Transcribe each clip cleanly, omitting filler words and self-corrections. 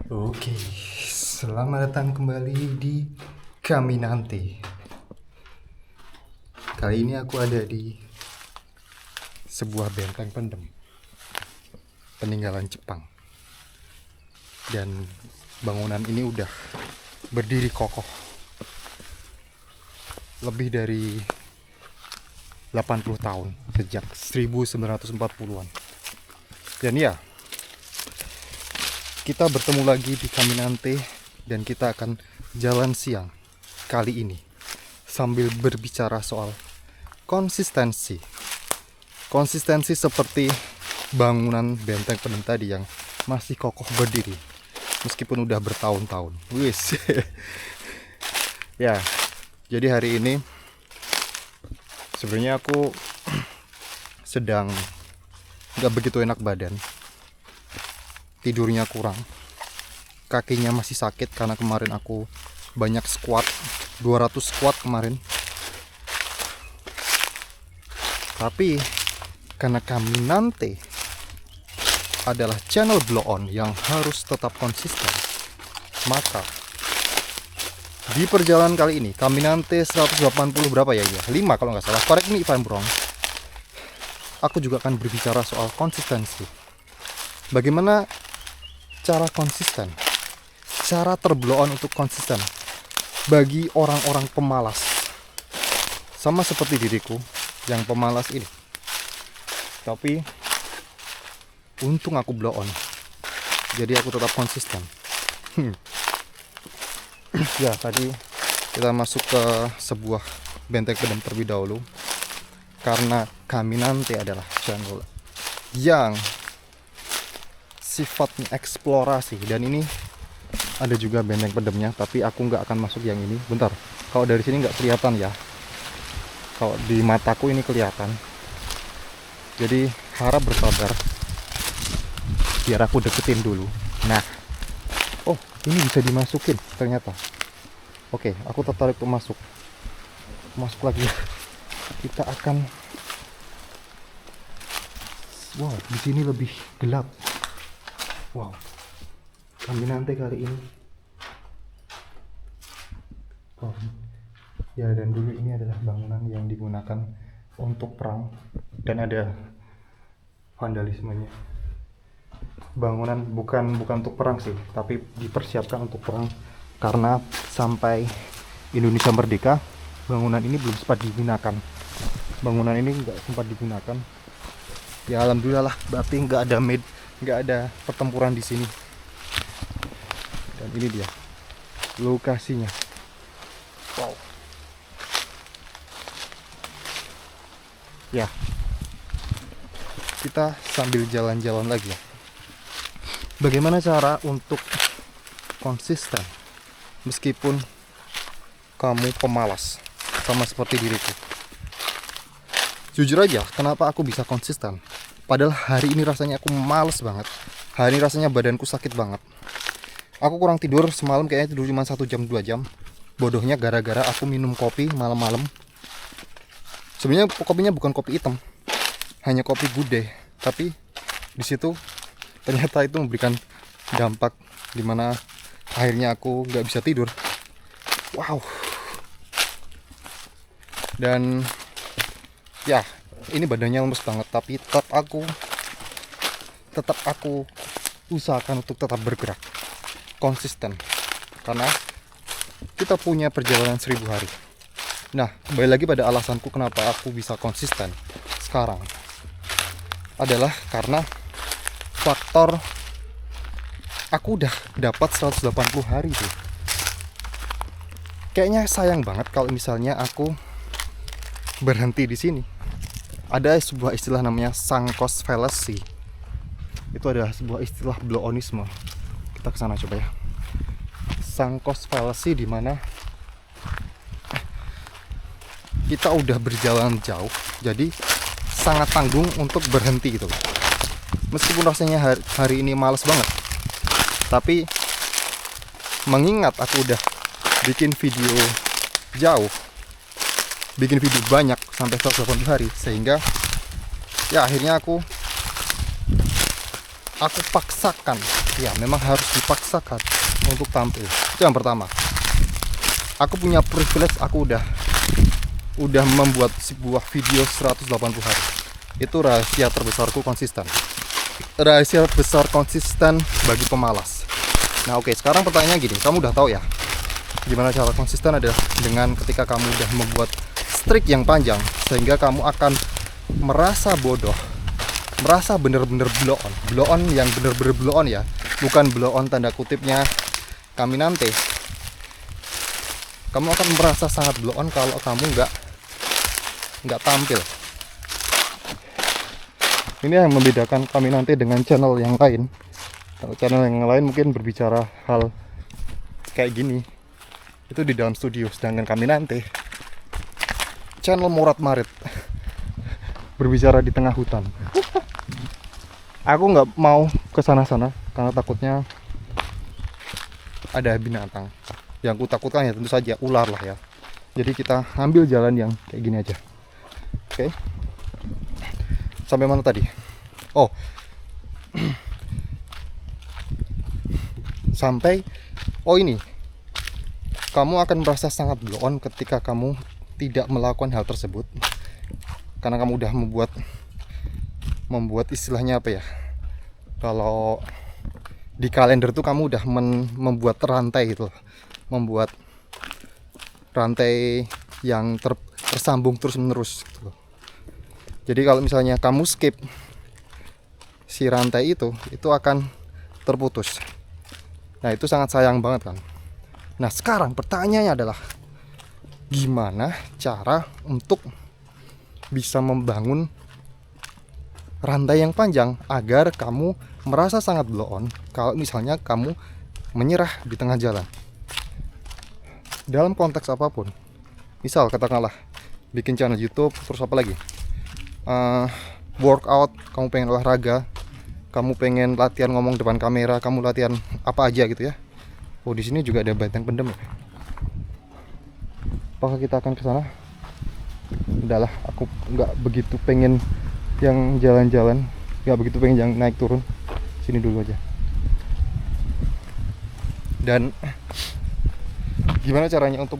Oke, selamat datang kembali di Kami Nanti. Kali ini aku ada di sebuah benteng pendem peninggalan Jepang. Dan bangunan ini udah berdiri kokoh lebih dari 80 tahun, sejak 1940-an. Dan ya, kita bertemu lagi di Kaminante dan kita akan jalan siang kali ini sambil berbicara soal konsistensi. Konsistensi seperti bangunan benteng pendem tadi yang masih kokoh berdiri meskipun udah bertahun-tahun. Wis. Ya, jadi hari ini sebenarnya aku sedang nggak begitu enak badan. Tidurnya kurang, kakinya masih sakit karena kemarin aku banyak squat, 200 squat kemarin. Tapi karena kami nanti adalah channel blow on yang harus tetap konsisten, maka di perjalanan kali ini kami nanti 180 berapa ya, 5 kalau nggak salah, correct me if I'm wrong, aku juga akan berbicara soal konsistensi. Bagaimana cara konsisten, cara terblow on untuk konsisten bagi orang-orang pemalas, sama seperti diriku yang pemalas ini. Tapi untung aku blow on, jadi aku tetap konsisten. Ya, tadi kita masuk ke sebuah benteng pendem terlebih dahulu karena kami nanti adalah channel yang sifatnya eksplorasi. Dan ini ada juga benteng pendemnya, tapi aku nggak akan masuk yang ini. Bentar, kalau dari sini nggak kelihatan ya, kalau di mataku ini kelihatan, jadi harap bersabar biar aku deketin dulu. Nah, oh, ini bisa dimasukin ternyata. Oke, aku tertarik untuk masuk lagi. Kita akan, wow, di sini lebih gelap. Wow, kami nanti kali ini. Oh, ya, dan dulu ini adalah bangunan yang digunakan untuk perang dan ada vandalismenya. Bangunan bukan untuk perang sih, tapi dipersiapkan untuk perang karena sampai Indonesia merdeka bangunan ini belum sempat digunakan. Bangunan ini nggak sempat digunakan. Ya alhamdulillah lah, berarti nggak ada pertempuran di sini. Dan ini dia lokasinya. Wow. Ya, kita sambil jalan-jalan lagi ya. Bagaimana cara untuk konsisten meskipun kamu pemalas, sama seperti diriku? Jujur aja, kenapa aku bisa konsisten? Padahal hari ini rasanya aku males banget. Hari ini rasanya badanku sakit banget. Aku kurang tidur semalam, kayaknya tidur cuma 1 jam 2 jam. Bodohnya gara-gara aku minum kopi malam-malam. Sebenarnya kopinya bukan kopi hitam, hanya kopi good day. Tapi di situ ternyata itu memberikan dampak dimana akhirnya aku nggak bisa tidur. Wow. Dan ya, ini badannya lemes banget, tapi tetap aku usahakan untuk tetap bergerak konsisten karena kita punya perjalanan 1000 hari. Nah, kembali lagi pada alasanku kenapa aku bisa konsisten sekarang adalah karena faktor aku udah dapat 180 hari tuh. Kayaknya sayang banget kalau misalnya aku berhenti di sini. Ada sebuah istilah namanya sunk cost fallacy. Itu adalah sebuah istilah blow-onisme. Kita kesana coba ya. Sunk cost fallacy, di mana kita udah berjalan jauh, jadi sangat tanggung untuk berhenti gitu. Meskipun rasanya hari ini males banget, tapi mengingat aku udah bikin video jauh, bikin video banyak sampai 180 hari, sehingga ya akhirnya aku aku paksakan, ya memang harus dipaksakan untuk tampil. Itu yang pertama. Aku punya privilege, aku udah membuat sebuah video 180 hari. Itu rahasia terbesarku konsisten. Rahasia besar konsisten bagi pemalas. Nah oke, sekarang pertanyaannya gini, kamu udah tahu ya gimana cara konsisten adalah dengan ketika kamu udah membuat streak yang panjang, sehingga kamu akan merasa bodoh, merasa bener-bener blow on yang bener-bener blow on ya, bukan blow on tanda kutipnya Caminante. Kamu akan merasa sangat blow on kalau kamu nggak tampil. Ini yang membedakan Caminante dengan channel yang lain. Kalau channel yang lain mungkin berbicara hal kayak gini, itu di dalam studio, sedangkan Caminante channel morat marit berbicara di tengah hutan. Aku nggak mau ke sana-sana karena takutnya ada binatang. Yang ku takutkan ya tentu saja ular lah ya. Jadi kita ambil jalan yang kayak gini aja. Oke. Sampai mana tadi? Oh. Ini. Kamu akan merasa sangat blow on ketika kamu tidak melakukan hal tersebut. Karena kamu udah membuat istilahnya apa ya? Kalau di kalender tuh kamu udah membuat rantai gitu. Membuat rantai yang tersambung terus menerus gitu. Jadi kalau misalnya kamu skip si rantai itu akan terputus. Nah itu sangat sayang banget kan. Nah sekarang pertanyaannya adalah gimana cara untuk bisa membangun rantai yang panjang agar kamu merasa sangat blow on kalau misalnya kamu menyerah di tengah jalan. Dalam konteks apapun, misal katakanlah bikin channel YouTube, terus apa lagi, workout, kamu pengen olahraga, kamu pengen latihan ngomong depan kamera, kamu latihan apa aja gitu ya. Oh di sini juga ada benteng pendem ya. Apakah kita akan ke sana? Udahlah, aku nggak begitu pengen yang jalan-jalan, nggak begitu pengen yang naik turun. Sini dulu aja. Dan gimana caranya untuk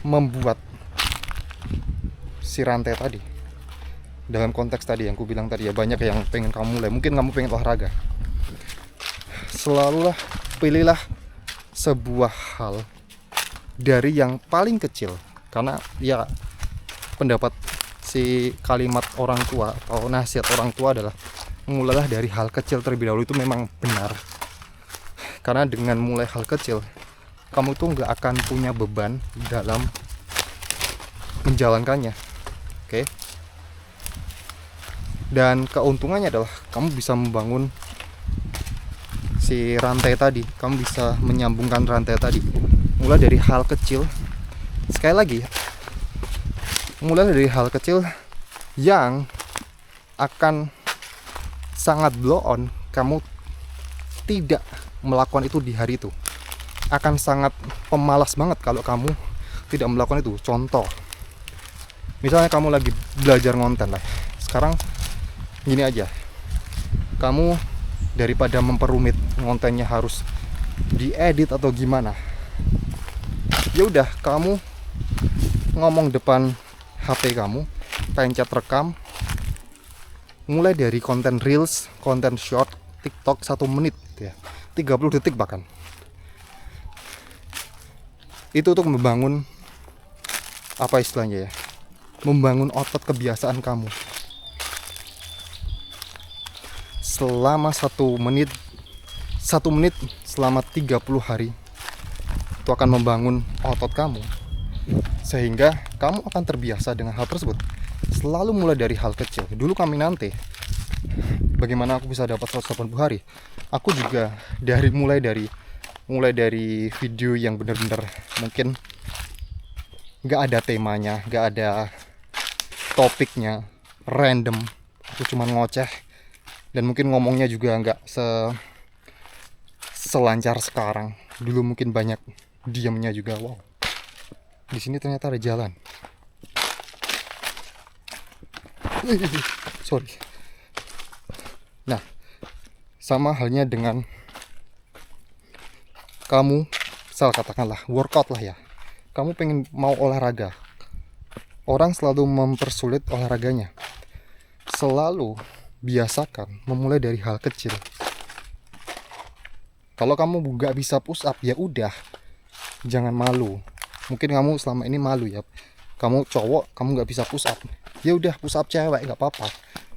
membuat si rantai tadi? Dalam konteks tadi yang ku bilang tadi ya, banyak yang pengen kamu mulai. Mungkin kamu pengen olahraga. Selalulah pilihlah sebuah hal dari yang paling kecil. Karena ya pendapat si kalimat orang tua atau nasihat orang tua adalah mulailah dari hal kecil terlebih dahulu. Itu memang benar. Karena dengan mulai hal kecil, kamu tuh nggak akan punya beban dalam menjalankannya. Oke? Dan keuntungannya adalah kamu bisa membangun si rantai tadi, kamu bisa menyambungkan rantai tadi mulai dari hal kecil. Sekali lagi, mulai dari hal kecil yang akan sangat blow on. Kamu tidak melakukan itu di hari itu, akan sangat pemalas banget kalau kamu tidak melakukan itu. Contoh, misalnya kamu lagi belajar ngonten lah. Sekarang gini aja, kamu daripada memperumit kontennya harus diedit atau gimana, ya udah kamu ngomong depan HP kamu, pencet rekam, mulai dari konten reels, konten short, TikTok 1 menit ya, 30 detik bahkan. Itu untuk membangun apa istilahnya ya, membangun otot kebiasaan kamu. Selama 1 menit selama 30 hari itu akan membangun otot kamu, sehingga kamu akan terbiasa dengan hal tersebut. Selalu mulai dari hal kecil. Dulu Caminante, bagaimana aku bisa dapat 180 hari, aku juga mulai dari video yang benar-benar mungkin gak ada temanya, gak ada topiknya, random, aku cuma ngoceh. Dan mungkin ngomongnya juga nggak selancar sekarang. Dulu mungkin banyak diamnya juga. Wow, di sini ternyata ada jalan. Sorry. Nah, sama halnya dengan kamu, misal katakanlah workout lah ya. Kamu pengen mau olahraga. Orang selalu mempersulit olahraganya. Selalu biasakan memulai dari hal kecil. Kalau kamu nggak bisa push up, ya udah, jangan malu. Mungkin kamu selama ini malu ya. Kamu cowok, kamu nggak bisa push up. Ya udah, push up cewek nggak apa-apa.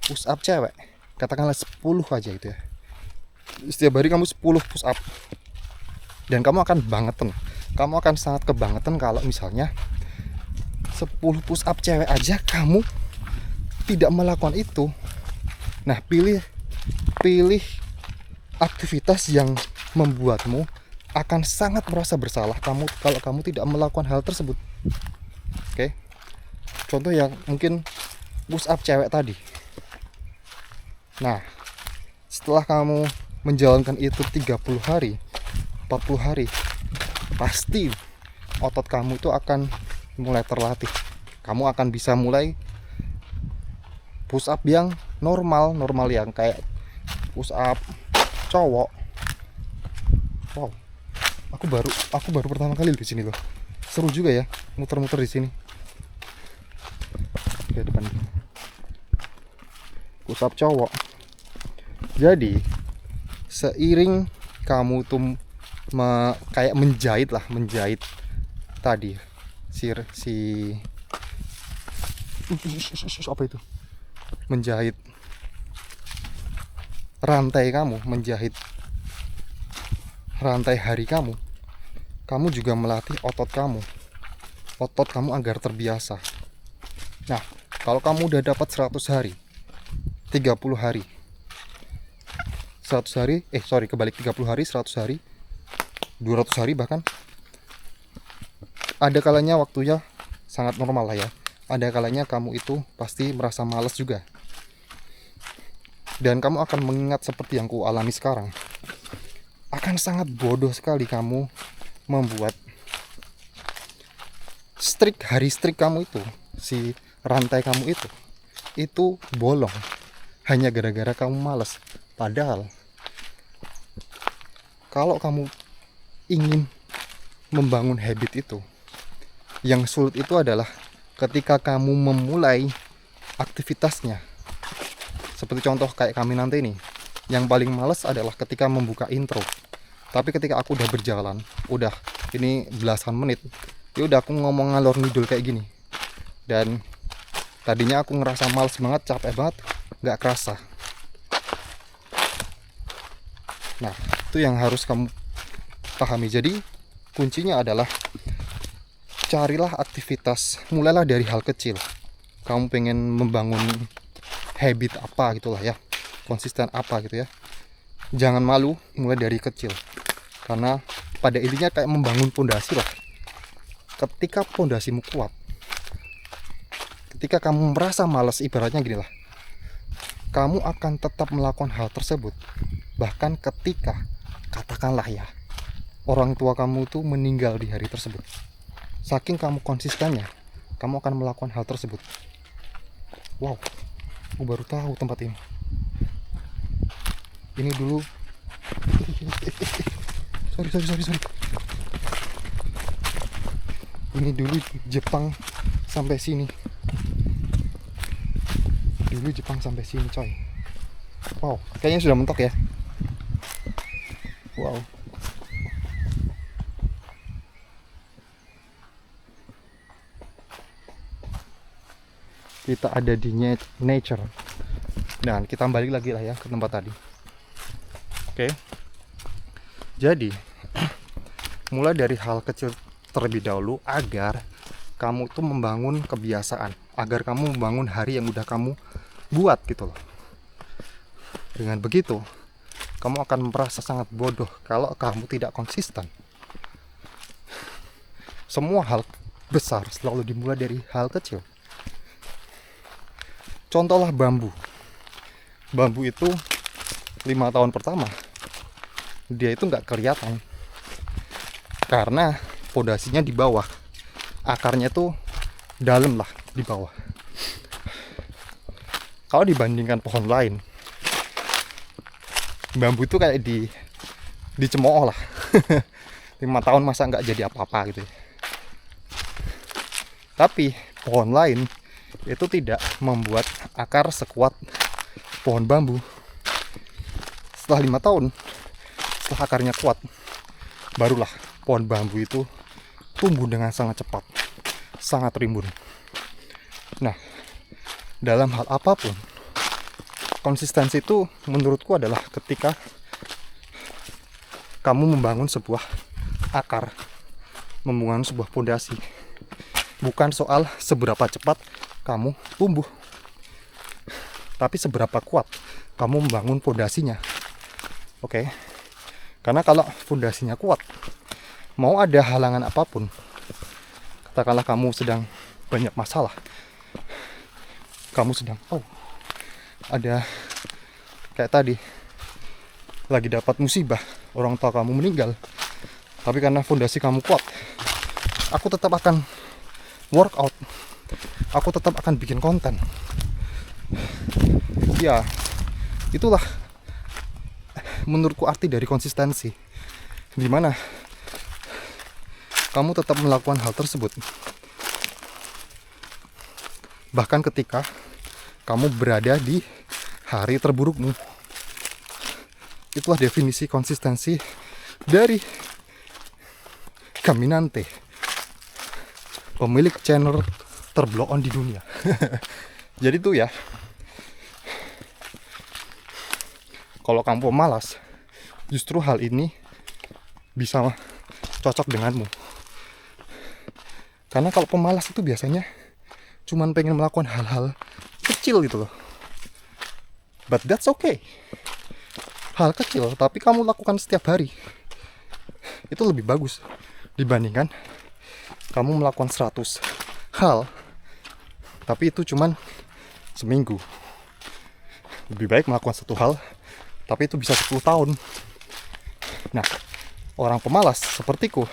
Push up cewek, katakanlah 10 aja itu ya. Setiap hari kamu 10 push up. Dan kamu akan bangetan. Kamu akan sangat kebangetan kalau misalnya 10 push up cewek aja kamu tidak melakukan itu. Nah, pilih aktivitas yang membuatmu akan sangat merasa bersalah kalau kamu tidak melakukan hal tersebut. Oke. Contoh yang mungkin push up cewek tadi. Nah, setelah kamu menjalankan itu 30 hari, 40 hari, pasti otot kamu itu akan mulai terlatih. Kamu akan bisa mulai push up yang normal yang kayak push up cowok. Wow, aku baru pertama kali di sini loh. Seru juga ya, muter-muter di sini. Oke, depan. Push up cowok. Jadi, seiring kamu tuh kayak menjahit tadi apa itu? Menjahit rantai hari kamu juga melatih otot kamu agar terbiasa. Nah, kalau kamu udah dapat 100 hari, 30 hari, 100 hari, kebalik 30 hari, 100 hari, 200 hari bahkan. Ada kalanya waktunya sangat normal lah ya. Ada kalanya kamu itu pasti merasa malas juga. Dan kamu akan mengingat seperti yang ku alami sekarang. Akan sangat bodoh sekali kamu membuat hari strik kamu itu, si rantai kamu itu bolong hanya gara-gara kamu malas. Padahal kalau kamu ingin membangun habit itu, yang sulit itu adalah ketika kamu memulai aktivitasnya. Seperti contoh kayak kami nanti ini, yang paling males adalah ketika membuka intro. Tapi ketika aku udah berjalan, udah ini belasan menit, ya udah aku ngomong ngalor ngidul kayak gini. Dan tadinya aku ngerasa males banget, capek banget, nggak kerasa. Nah, itu yang harus kamu pahami. Jadi kuncinya adalah carilah aktivitas, mulailah dari hal kecil. Kamu pengen membangun habit apa gitulah ya, konsisten apa gitu ya, jangan malu, mulai dari kecil. Karena pada intinya kayak membangun pondasi lah. Ketika pondasimu kuat, ketika kamu merasa malas, ibaratnya gini lah, kamu akan tetap melakukan hal tersebut. Bahkan ketika, katakanlah ya, orang tua kamu tuh meninggal di hari tersebut, saking kamu konsistennya, kamu akan melakukan hal tersebut. Wow, aku baru tahu tempat ini. Ini dulu sorry. Ini dulu Jepang sampai sini. Coy. Wow, kayaknya sudah mentok ya. Wow. Kita ada di nature. Dan kita balik lagi lah ya ke tempat tadi. Oke. Jadi, mulai dari hal kecil terlebih dahulu agar kamu tuh membangun kebiasaan, agar kamu membangun hari yang udah kamu buat gitu loh. Dengan begitu, kamu akan merasa sangat bodoh kalau kamu tidak konsisten. Semua hal besar selalu dimulai dari hal kecil. Contohlah bambu. Bambu itu 5 tahun pertama dia itu nggak kelihatan karena pondasinya di bawah, akarnya tuh dalam lah di bawah. Kalau dibandingkan pohon lain, bambu itu kayak dicemooh lah. 5 tahun masa nggak jadi apa-apa gitu ya. Tapi pohon lain itu tidak membuat akar sekuat pohon bambu. Setelah 5 tahun, setelah akarnya kuat, barulah pohon bambu itu tumbuh dengan sangat cepat, sangat rimbun. Nah, dalam hal apapun, konsistensi itu menurutku adalah ketika kamu membangun sebuah akar, membangun sebuah fondasi. Bukan soal seberapa cepat kamu tumbuh, tapi seberapa kuat kamu membangun fondasinya. Oke? Karena kalau fondasinya kuat, mau ada halangan apapun, katakanlah kamu sedang banyak masalah, kamu sedang ada kayak tadi lagi dapat musibah, orang tua kamu meninggal, tapi karena fondasi kamu kuat, aku tetap akan workout, aku tetap akan bikin konten. Ya, itulah menurutku arti dari konsistensi, dimana kamu tetap melakukan hal tersebut bahkan ketika kamu berada di hari terburukmu. Itulah definisi konsistensi dari Caminante, pemilik channel terblow on di dunia. Jadi tuh ya, kalau kamu pemalas, justru hal ini bisa cocok denganmu. Karena kalau pemalas itu biasanya cuman pengen melakukan hal-hal kecil gitu loh. But that's okay. Hal kecil tapi kamu lakukan setiap hari, itu lebih bagus dibandingkan kamu melakukan 100 hal tapi itu cuman seminggu. Lebih baik melakukan 1 hal tapi itu bisa 10 tahun. Nah, orang pemalas sepertiku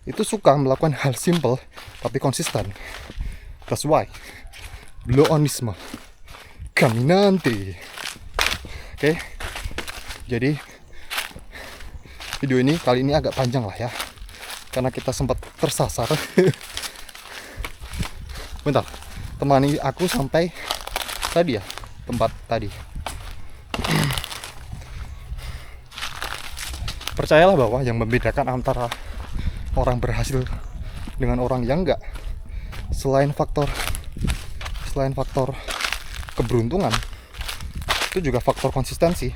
itu suka melakukan hal simple tapi konsisten. That's why blow-onisme Caminante. Oke. Jadi video ini kali ini agak panjang lah ya, karena kita sempat tersasar. Bentar, temani aku sampai tadi ya, tempat tadi. Percayalah bahwa yang membedakan antara orang berhasil dengan orang yang enggak, selain faktor keberuntungan, itu juga faktor konsistensi.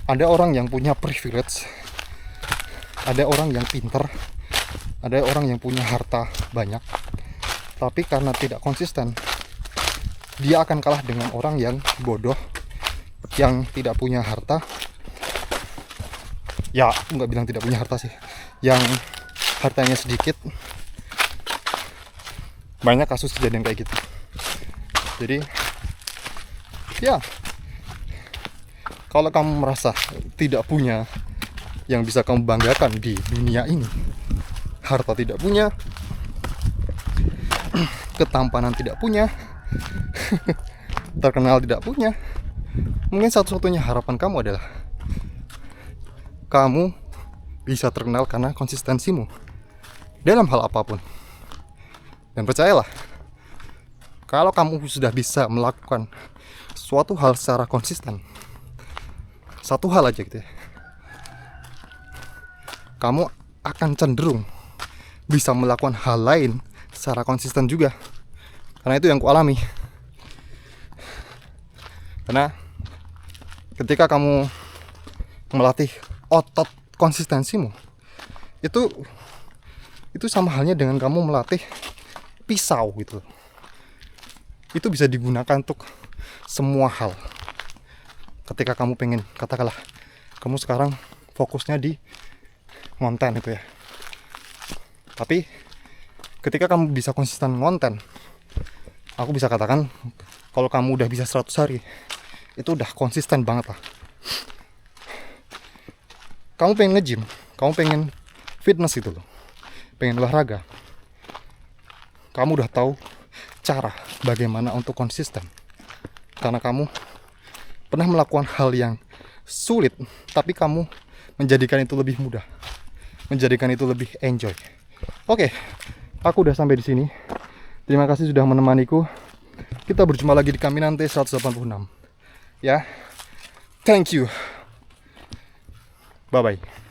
Ada orang yang punya privilege, ada orang yang pinter, ada orang yang punya harta banyak, tapi karena tidak konsisten, dia akan kalah dengan orang yang bodoh, yang tidak punya harta. Ya, aku nggak bilang tidak punya harta sih, yang hartanya sedikit. Banyak kasus kejadian kayak gitu. Jadi ya, kalau kamu merasa tidak punya yang bisa kamu banggakan di dunia ini, harta tidak punya, ketampanan tidak punya, terkenal tidak punya, mungkin satu-satunya harapan kamu adalah kamu bisa terkenal karena konsistensimu dalam hal apapun. Dan percayalah, kalau kamu sudah bisa melakukan suatu hal secara konsisten, satu hal aja gitu ya, kamu akan cenderung bisa melakukan hal lain secara konsisten juga. Karena itu yang kualami. Karena ketika kamu melatih otot konsistensimu, itu sama halnya dengan kamu melatih pisau gitu. Itu bisa digunakan untuk semua hal. Ketika kamu pengen, katakanlah kamu sekarang fokusnya di konten itu ya, tapi ketika kamu bisa konsisten konten, aku bisa katakan kalau kamu udah bisa 100 hari, itu udah konsisten banget lah. Kamu pengen nge-gym, kamu pengen fitness gitu loh, pengen olahraga, kamu udah tahu cara bagaimana untuk konsisten, karena kamu pernah melakukan hal yang sulit, tapi kamu menjadikan itu lebih mudah, menjadikan itu lebih enjoy. Oke, aku udah sampai di sini. Terima kasih sudah menemaniku. Kita berjumpa lagi di Caminante 186. Ya, thank you. Bye bye.